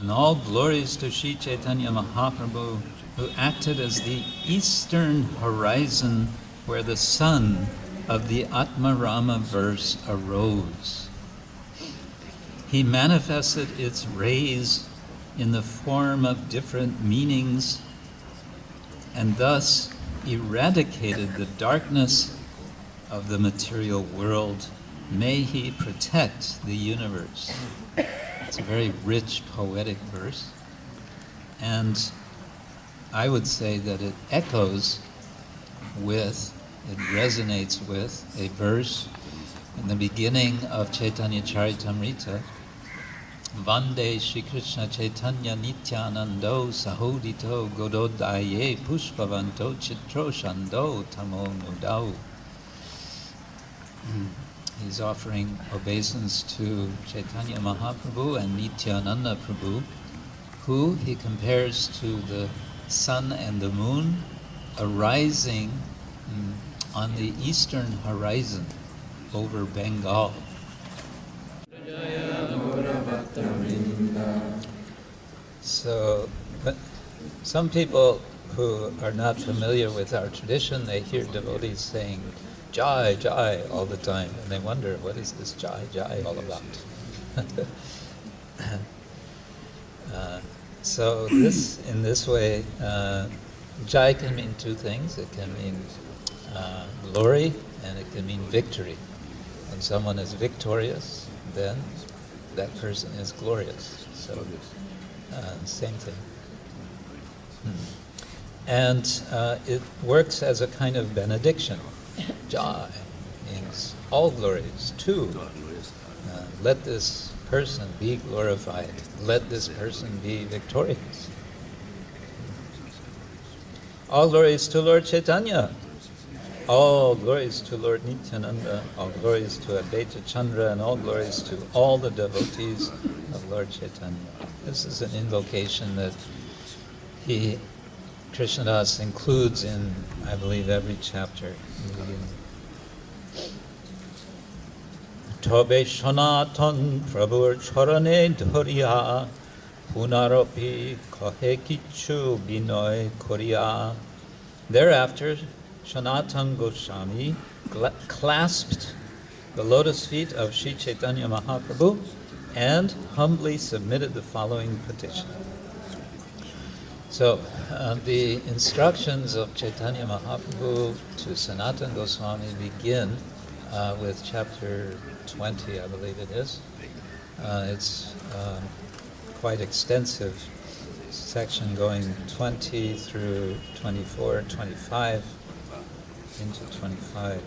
And all glories to Sri Chaitanya Mahaprabhu, who acted as the eastern horizon where the sun of the Atmarama verse arose. He manifested its rays in the form of different meanings and thus eradicated the darkness of the material world. May he protect the universe. It's a very rich poetic verse, and I would say that it echoes with, it resonates with a verse in the beginning of Chaitanya Charitamrita, Vande Shri Krishna Chaitanya Nityanando Sahodito Gododaye Pushpavanto Chitro Shando Tamo Nudau. He's offering obeisance to Chaitanya Mahaprabhu and Nityananda Prabhu, who he compares to the sun and the moon arising on the eastern horizon over Bengal. So, but some people who are not familiar with our tradition, they hear devotees saying Jai, Jai all the time, and they wonder, what is this Jai, Jai all about? So this, in this way, Jai can mean two things. It can mean glory, and it can mean victory. When someone is victorious, then that person is glorious. So, same thing. And it works as a kind of benediction. Jai means all glories too. Let this person be glorified. Let this person be victorious. All glories to Lord Chaitanya. All glories to Lord Nityananda. All glories to Advaita Chandra, and all glories to all the devotees of Lord Chaitanya. This is an invocation that Krishnadas includes in, I believe, every chapter. Tobe Shonatan Prabhur Charane Dhoriya Punaropi Kohe Kichu Binoy Korea. Thereafter, Sanatana Goswami clasped the lotus feet of Sri Chaitanya Mahaprabhu and humbly submitted the following petition. So, the instructions of Chaitanya Mahaprabhu to Sanatana Goswami begin with chapter 20, I believe it is. It's quite extensive section going 20 through 24, 25, into 25.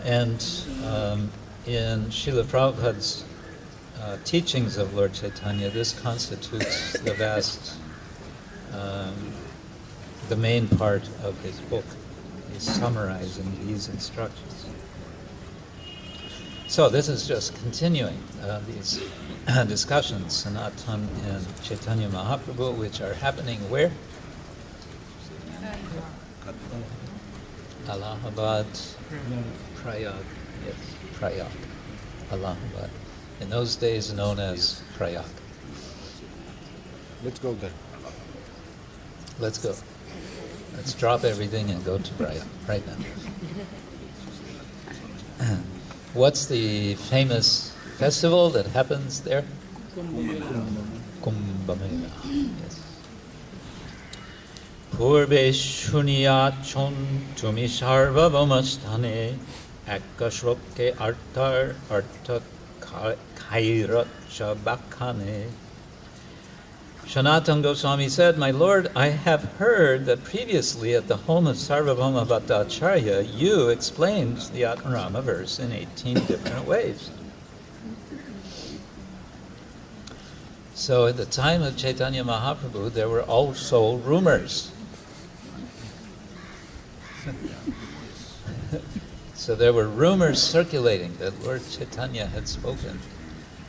And in Srila Prabhupada's teachings of Lord Chaitanya, this constitutes the vast, the main part of his book. He's summarizing these instructions. So this is just continuing these discussions, Sanatana and Chaitanya Mahaprabhu, which are happening where? Allahabad, Prayag, yes, Prayag, Allahabad. In those days known as Prayag. Let's go there. Let's go. Let's drop everything and go to Prayag right now. What's the famous festival that happens there? Kumbh Mela. Yes. Purbe shuniyachon tumi sarvabhamastane ekashrokke artar arta kairat shabakhane. Sanatana Goswami said, "My Lord, I have heard that previously at the home of Sarvabhauma Bhattacharya, you explained the Atmarama verse in 18 different ways." So at the time of Chaitanya Mahaprabhu, there were also rumors. So there were rumors circulating that Lord Chaitanya had spoken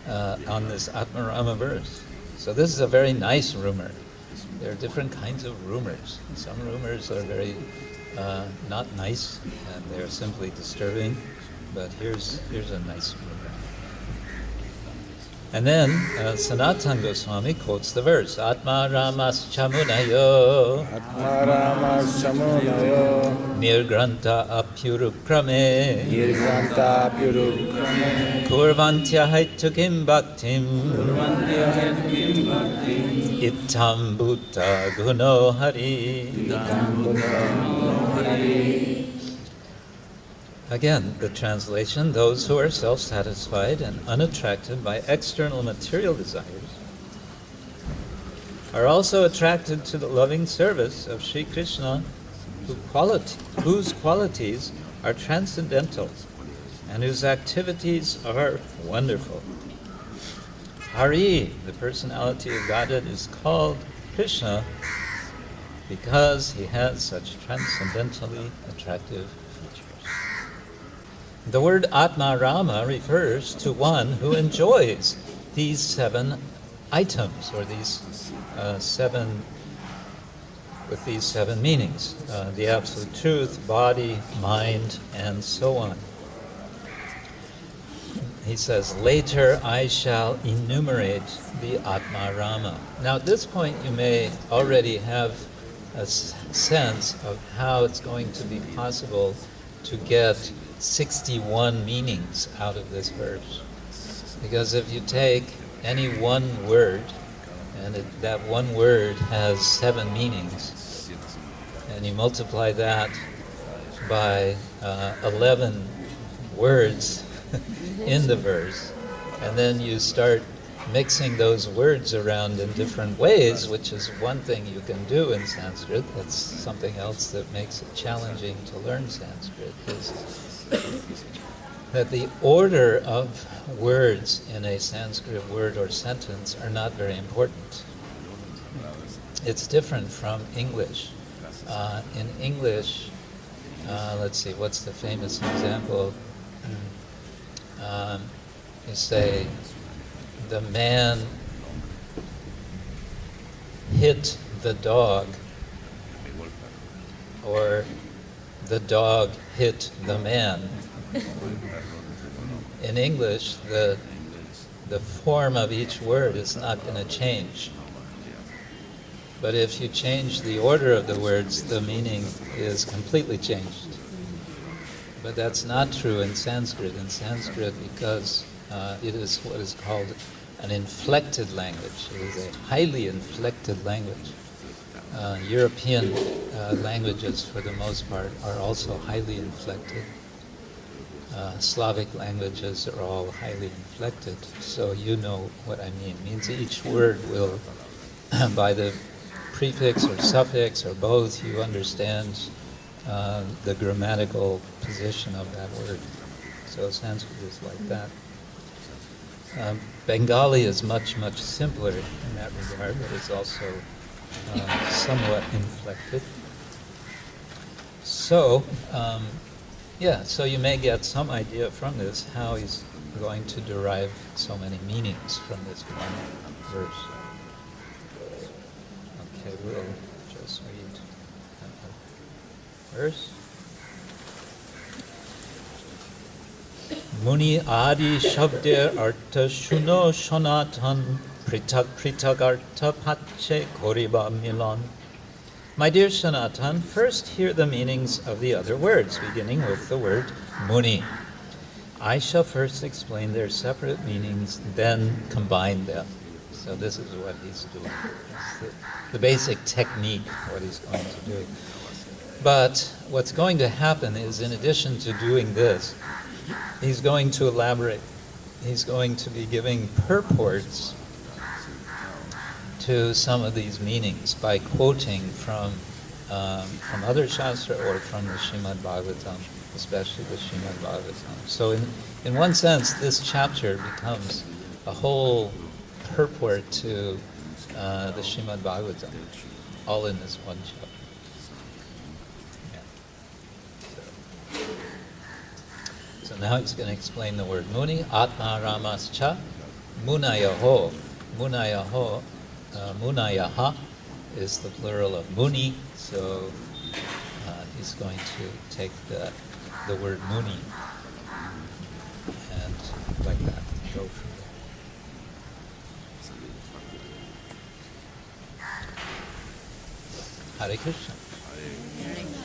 on this Atmarama verse. So this is a very nice rumor. There are different kinds of rumors. Some rumors are very not nice, and they're simply disturbing. But here's a nice rumor. And then Sanatana Goswami quotes the verse, atmaramascha munayo nirgranta apyurukrame kurvantya haitukim bhaktim ittam bhutta guno hari. Again, the translation, those who are self-satisfied and unattracted by external material desires are also attracted to the loving service of Sri Krishna, whose qualities are transcendental and whose activities are wonderful. Hari, the personality of Godhead, is called Krishna because he has such transcendentally attractive features. The word atmarama refers to one who enjoys these 7 items, or these 7, with these 7 meanings, the absolute truth, body, mind, and so on. He says, later I shall enumerate the atmarama. Now at this point you may already have a sense of how it's going to be possible to get 61 meanings out of this verse. Because if you take any one word, and that one word has 7 meanings, and you multiply that by 11 words in the verse, and then you start mixing those words around in different ways, which is one thing you can do in Sanskrit. That's something else that makes it challenging to learn Sanskrit, is that the order of words in a Sanskrit word or sentence are not very important. It's different from English. In English, let's see, what's the famous example? You say, the man hit the dog, or the dog hit the man. In English, the form of each word is not going to change. But if you change the order of the words, the meaning is completely changed. But that's not true in Sanskrit. In Sanskrit, because it is what is called an inflected language. It is a highly inflected language. European languages, for the most part, are also highly inflected. Slavic languages are all highly inflected. So you know what I mean. It means each word will, by the prefix or suffix or both, you understand the grammatical position of that word. So Sanskrit is like that. Bengali is much, much simpler in that regard, but it's also somewhat inflected. So, so you may get some idea from this how he's going to derive so many meanings from this one verse. Okay, we'll just read that verse. Muni adi shabde artha shuno shonatan pritak pritak artha pache koriba milan. My dear Sanatan, first hear the meanings of the other words, beginning with the word muni. I shall first explain their separate meanings, then combine them. So this is what he's doing. It's the basic technique, what he's going to do. But what's going to happen is, in addition to doing this, he's going to elaborate. He's going to be giving purports to some of these meanings by quoting from other Shastra or from the Srimad Bhagavatam, especially the Srimad Bhagavatam. So in one sense, this chapter becomes a whole purport to the Srimad Bhagavatam, all in this one chapter. So now he's going to explain the word muni. Atmaramascha munayaho. Munayaho, munayaha is the plural of muni. So he's going to take the word muni and like that go from there. Hare Krishna. Hare